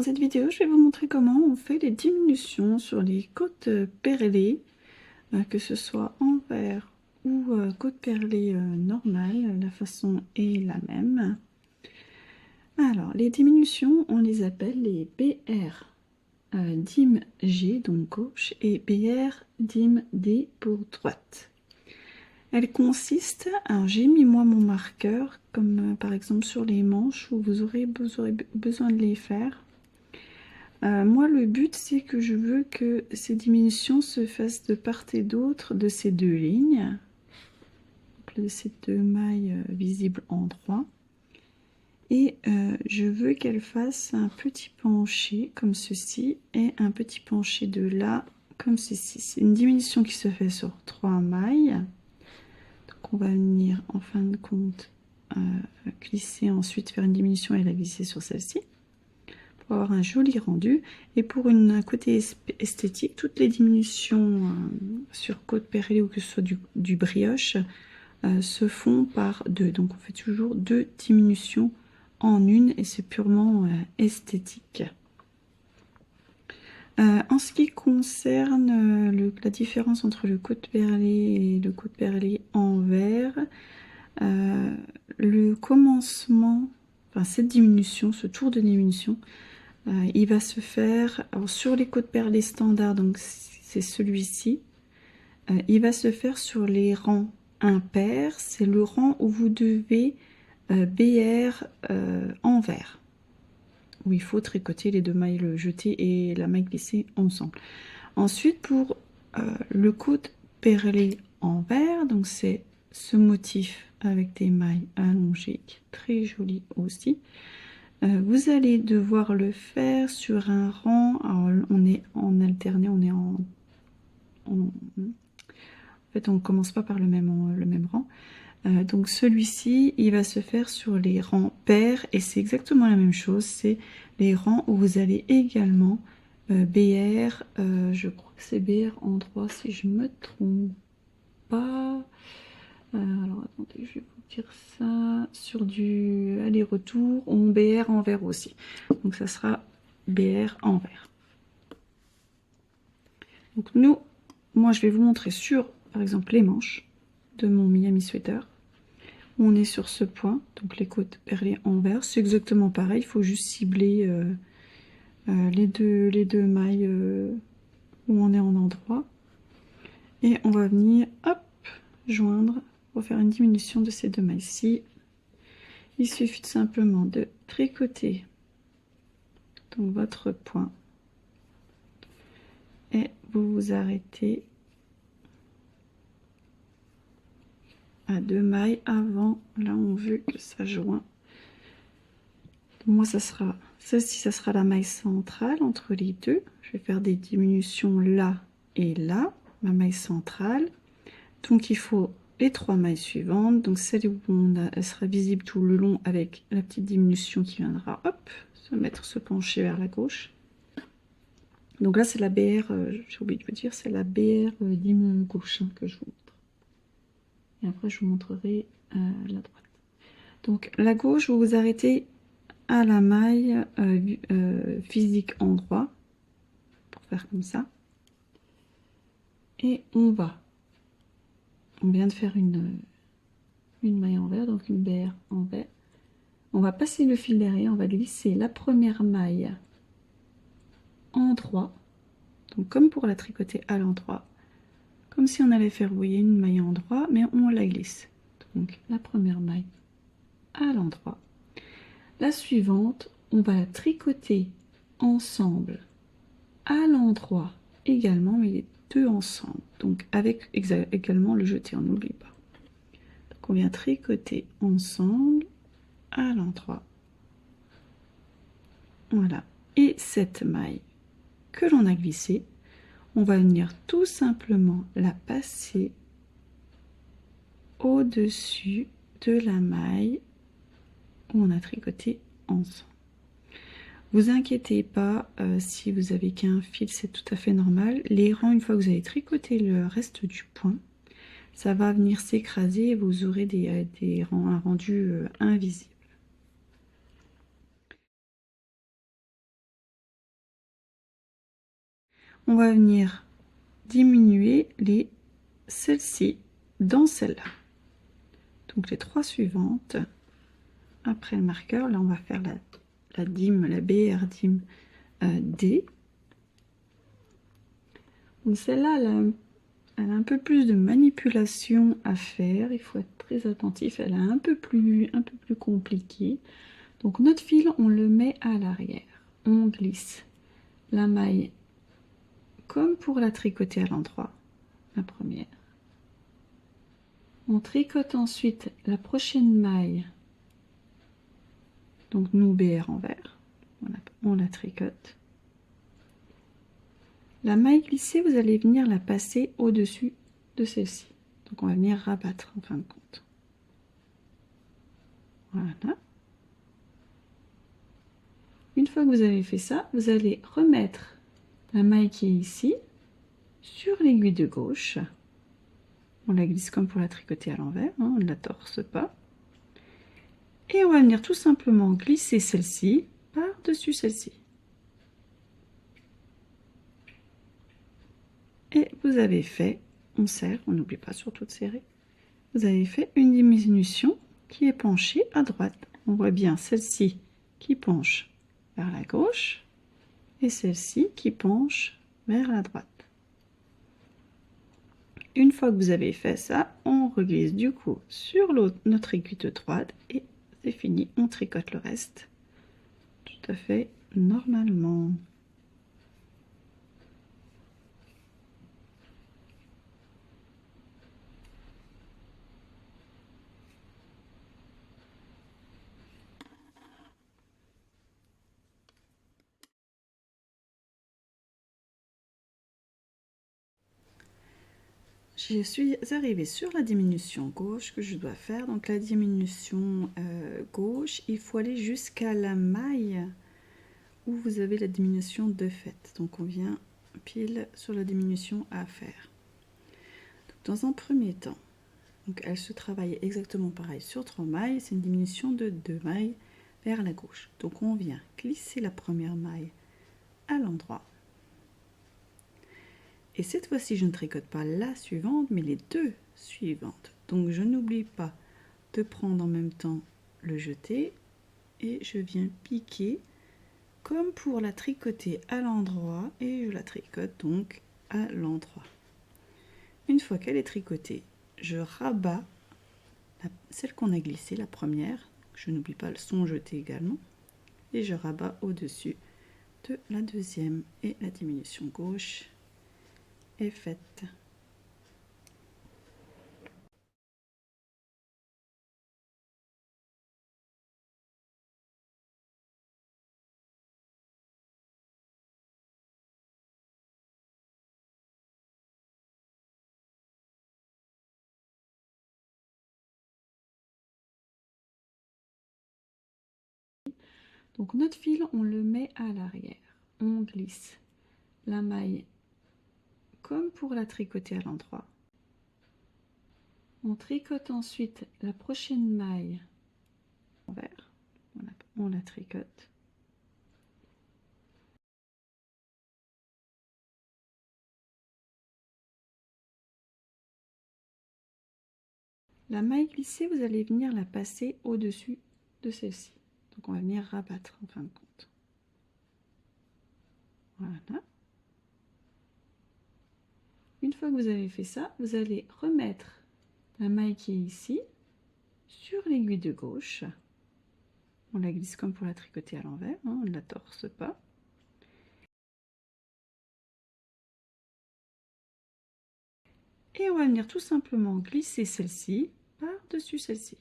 Dans cette vidéo, je vais vous montrer comment on fait les diminutions sur les côtes perlées, que ce soit envers ou côte perlée normale, la façon est la même. Alors, les diminutions, on les appelle les BR dim G, donc gauche, et BR dim D pour droite. Elle consiste, alors j'ai mis moi mon marqueur, comme par exemple sur les manches où vous aurez besoin de les faire. Moi le but c'est que je veux que ces diminutions se fassent de part et d'autre de ces deux lignes, donc de ces deux mailles visibles en droit. Et je veux qu'elles fassent un petit penché comme ceci et un petit penché de là comme ceci. C'est une diminution qui se fait sur 3 mailles. On va venir en fin de compte glisser, ensuite faire une diminution et la glisser sur celle-ci pour avoir un joli rendu. Et pour un côté esthétique, toutes les diminutions sur côte perlée ou que ce soit du brioche se font par deux. Donc on fait toujours 2 diminutions en une et c'est purement esthétique. En ce qui concerne la différence entre le côte perlé et le côte perlé envers, le commencement, enfin cette diminution, ce tour de diminution, il va se faire alors, sur les côtes perlées standards, donc c'est celui-ci. Il va se faire sur les rangs impairs, c'est le rang où vous devez BR envers, où il faut tricoter les deux mailles jetées et la maille glissée ensemble. Ensuite, pour le côte perlé envers, donc c'est ce motif avec des mailles allongées, très joli aussi. Vous allez devoir le faire sur un rang. Alors, on est en alterné, on est en fait, on ne commence pas par le même rang. Donc celui-ci, il va se faire sur les rangs pairs et c'est exactement la même chose. C'est les rangs où vous allez également BR, je crois que c'est BR en droit si je me trompe pas. Alors attendez, je vais vous dire ça. Sur du aller-retour, on BR envers aussi. Donc ça sera BR envers. Donc moi je vais vous montrer sur, par exemple, les manches de mon Miami Sweater. On est sur ce point, donc les côtes perlées envers. C'est exactement pareil, il faut juste cibler les deux mailles où on est en endroit. Et on va venir, hop, joindre pour faire une diminution de ces deux mailles-ci. Il suffit simplement de tricoter donc votre point et vous vous arrêtez à 2 mailles avant. Là on veut que ça joint. Moi ça sera celle-ci, ça sera la maille centrale entre les deux. Je vais faire des diminutions là et là, ma maille centrale. Donc il faut les 3 mailles suivantes, donc celle où elle sera visible tout le long avec la petite diminution qui viendra, hop, se pencher vers la gauche. Donc là c'est la BR, j'ai oublié de vous dire, c'est la BR dim gauche que je vous montre. Et après je vous montrerai la droite. Donc la gauche, vous vous arrêtez à la maille physique en droit, pour faire comme ça. Et on vient de faire une maille envers, donc une BR envers. On va passer le fil derrière, on va glisser la première maille en droit, donc comme pour la tricoter à l'endroit, comme si on allait faire, vous voyez, une maille en droit, mais on la glisse. Donc la première maille à l'endroit. La suivante, on va la tricoter ensemble à l'endroit également, mais les deux ensemble, donc avec également le jeté, on n'oublie pas. Donc on vient tricoter ensemble à l'endroit. Voilà. Et cette maille que l'on a glissée, on va venir tout simplement la passer au-dessus de la maille où on a tricoté ensemble. Vous inquiétez pas, si vous avez qu'un fil, c'est tout à fait normal. Les rangs, une fois que vous avez tricoté le reste du point, ça va venir s'écraser et vous aurez un rendu invisible. on va venir diminuer celle-ci dans celle-là. Donc les 3 suivantes, après le marqueur, là on va faire la dîme, la BR dîme D. Donc celle-là, elle a un peu plus de manipulation à faire, il faut être très attentif, elle est un peu plus compliquée. Donc notre fil, on le met à l'arrière, on glisse la maille comme pour la tricoter à l'endroit, la première. On tricote ensuite la prochaine maille, donc nous BR envers, on la tricote. La maille glissée, vous allez venir la passer au-dessus de celle-ci. Donc on va venir rabattre en fin de compte. Voilà. Une fois que vous avez fait ça, vous allez remettre la maille qui est ici sur l'aiguille de gauche. On la glisse comme pour la tricoter à l'envers, hein, on ne la torse pas. Et on va venir tout simplement glisser celle-ci par-dessus celle-ci. Et vous avez fait, on serre, on n'oublie pas surtout de serrer, vous avez fait une diminution qui est penchée à droite. On voit bien celle-ci qui penche vers la gauche et celle-ci qui penche vers la droite. Une fois que vous avez fait ça, on reglisse du coup sur notre aiguille de droite et c'est fini, on tricote le reste tout à fait normalement. Je suis arrivée sur la diminution gauche que je dois faire. Donc la diminution gauche, il faut aller jusqu'à la maille où vous avez la diminution de fait. Donc on vient pile sur la diminution à faire. Donc, dans un premier temps, donc elle se travaille exactement pareil sur 3 mailles. C'est une diminution de 2 mailles vers la gauche. Donc on vient glisser la première maille à l'endroit. Et cette fois-ci, je ne tricote pas la suivante, mais les 2 suivantes. Donc je n'oublie pas de prendre en même temps le jeté et je viens piquer comme pour la tricoter à l'endroit et je la tricote donc à l'endroit. Une fois qu'elle est tricotée, je rabats celle qu'on a glissée, la première. Je n'oublie pas son jeté également. Et je rabats au-dessus de la deuxième et la diminution gauche est faite. Donc notre fil, on le met à l'arrière. On glisse la maille comme pour la tricoter à l'endroit. On tricote ensuite la prochaine maille envers. On la tricote. La maille glissée, vous allez venir la passer au-dessus de celle-ci. Donc on va venir rabattre en fin de compte. Voilà. Une fois que vous avez fait ça, vous allez remettre la maille qui est ici sur l'aiguille de gauche. On la glisse comme pour la tricoter à l'envers, hein, on ne la torse pas. Et on va venir tout simplement glisser celle-ci par-dessus celle-ci.